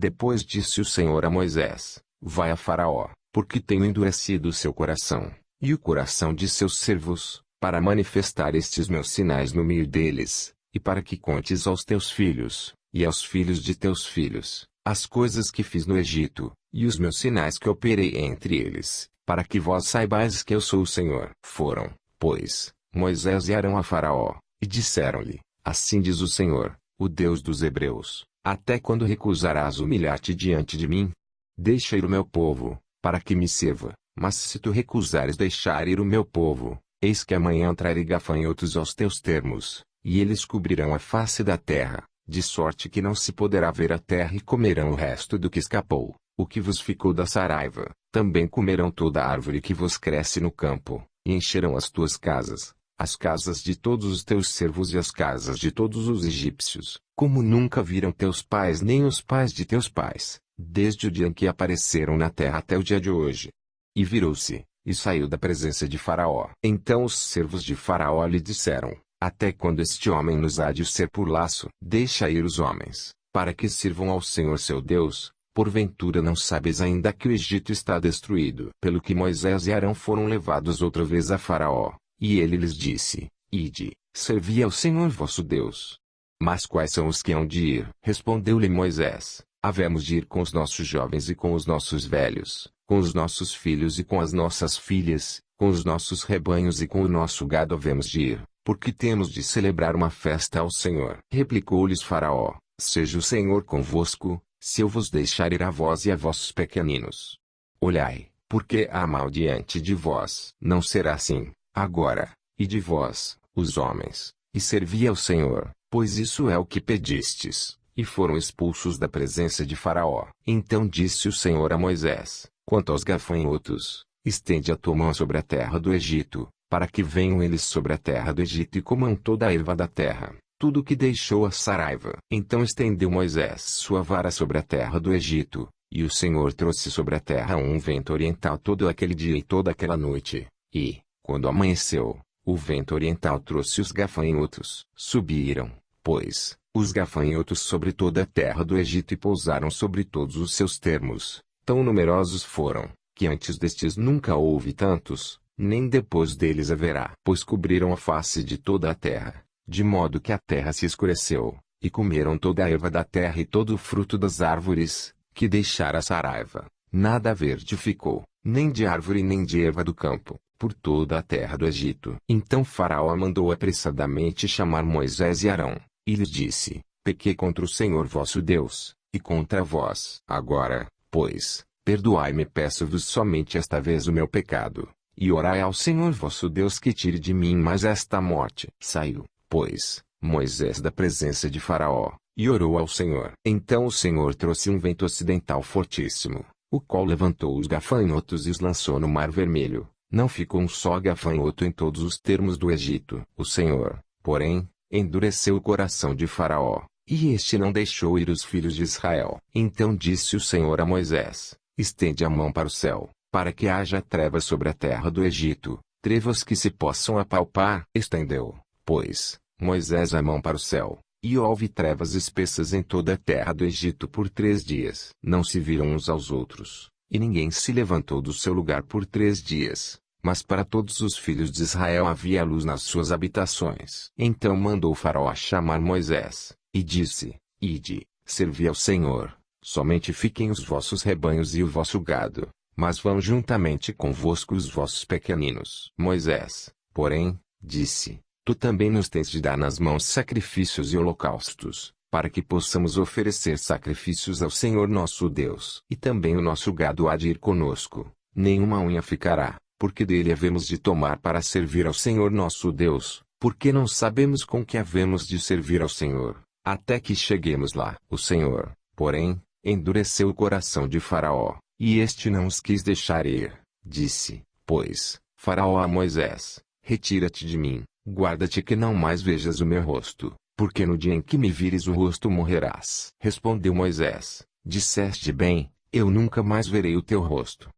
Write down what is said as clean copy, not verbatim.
Depois disse o Senhor a Moisés: Vai a Faraó, porque tenho endurecido o seu coração, e o coração de seus servos, para manifestar estes meus sinais no meio deles, e para que contes aos teus filhos, e aos filhos de teus filhos, as coisas que fiz no Egito, e os meus sinais que operei entre eles, para que vós saibais que eu sou o Senhor. Foram, pois, Moisés e Arão a Faraó, e disseram-lhe: Assim diz o Senhor, o Deus dos Hebreus: Até quando recusarás humilhar-te diante de mim? Deixa ir o meu povo, para que me sirva. Mas se tu recusares deixar ir o meu povo, eis que amanhã trarei gafanhotos aos teus termos, e eles cobrirão a face da terra, de sorte que não se poderá ver a terra, e comerão o resto do que escapou, o que vos ficou da saraiva. Também comerão toda a árvore que vos cresce no campo, e encherão as tuas casas, as casas de todos os teus servos e as casas de todos os egípcios, como nunca viram teus pais nem os pais de teus pais, desde o dia em que apareceram na terra até o dia de hoje. E virou-se, e saiu da presença de Faraó. Então os servos de Faraó lhe disseram: Até quando este homem nos há de ser por laço? Deixa ir os homens, para que sirvam ao Senhor seu Deus. Porventura não sabes ainda que o Egito está destruído? Pelo que Moisés e Arão foram levados outra vez a Faraó, e ele lhes disse: Ide, servi ao Senhor vosso Deus. Mas quais são os que hão de ir? Respondeu-lhe Moisés: Havemos de ir com os nossos jovens e com os nossos velhos, com os nossos filhos e com as nossas filhas, com os nossos rebanhos e com o nosso gado havemos de ir, porque temos de celebrar uma festa ao Senhor. Replicou-lhes Faraó: Seja o Senhor convosco, se eu vos deixar ir a vós e a vossos pequeninos. Olhai, porque há mal diante de vós. Não será assim, agora, e de vós, os homens, e servi ao Senhor, pois isso é o que pedistes. E foram expulsos da presença de Faraó. Então disse o Senhor a Moisés: Quanto aos gafanhotos, estende a tua mão sobre a terra do Egito, para que venham eles sobre a terra do Egito e comam toda a erva da terra, tudo o que deixou a saraiva. Então estendeu Moisés sua vara sobre a terra do Egito, e o Senhor trouxe sobre a terra um vento oriental todo aquele dia e toda aquela noite, e, quando amanheceu, o vento oriental trouxe os gafanhotos. Subiram, pois, os gafanhotos sobre toda a terra do Egito e pousaram sobre todos os seus termos. Tão numerosos foram, que antes destes nunca houve tantos, nem depois deles haverá. Pois cobriram a face de toda a terra, de modo que a terra se escureceu, e comeram toda a erva da terra e todo o fruto das árvores, que deixara a saraiva. Nada verde ficou, nem de árvore nem de erva do campo, por toda a terra do Egito. Então Faraó mandou apressadamente chamar Moisés e Arão, e lhes disse: Pequei contra o Senhor vosso Deus, e contra vós. Agora, pois, perdoai-me, peço-vos somente esta vez o meu pecado, e orai ao Senhor vosso Deus que tire de mim mais esta morte. Saiu, pois, Moisés da presença de Faraó, e orou ao Senhor. Então o Senhor trouxe um vento ocidental fortíssimo, o qual levantou os gafanhotos e os lançou no Mar Vermelho. Não ficou um só gafanhoto em todos os termos do Egito. O Senhor, porém, endureceu o coração de Faraó, e este não deixou ir os filhos de Israel. Então disse o Senhor a Moisés: Estende a mão para o céu, para que haja trevas sobre a terra do Egito, trevas que se possam apalpar. Estendeu, pois, Moisés a mão para o céu, e houve trevas espessas em toda a terra do Egito por 3 dias. Não se viram uns aos outros, e ninguém se levantou do seu lugar por 3 dias. Mas para todos os filhos de Israel havia luz nas suas habitações. Então mandou Faraó chamar Moisés, e disse: Ide, servi ao Senhor, somente fiquem os vossos rebanhos e o vosso gado, mas vão juntamente convosco os vossos pequeninos. Moisés, porém, disse: Tu também nos tens de dar nas mãos sacrifícios e holocaustos, para que possamos oferecer sacrifícios ao Senhor nosso Deus. E também o nosso gado há de ir conosco, nenhuma unha ficará, porque dele havemos de tomar para servir ao Senhor nosso Deus, porque não sabemos com que havemos de servir ao Senhor, até que cheguemos lá. O Senhor, porém, endureceu o coração de Faraó, e este não os quis deixar ir. Disse, pois, Faraó a Moisés: Retira-te de mim, guarda-te que não mais vejas o meu rosto, porque no dia em que me vires o rosto morrerás. Respondeu Moisés: Disseste bem, eu nunca mais verei o teu rosto.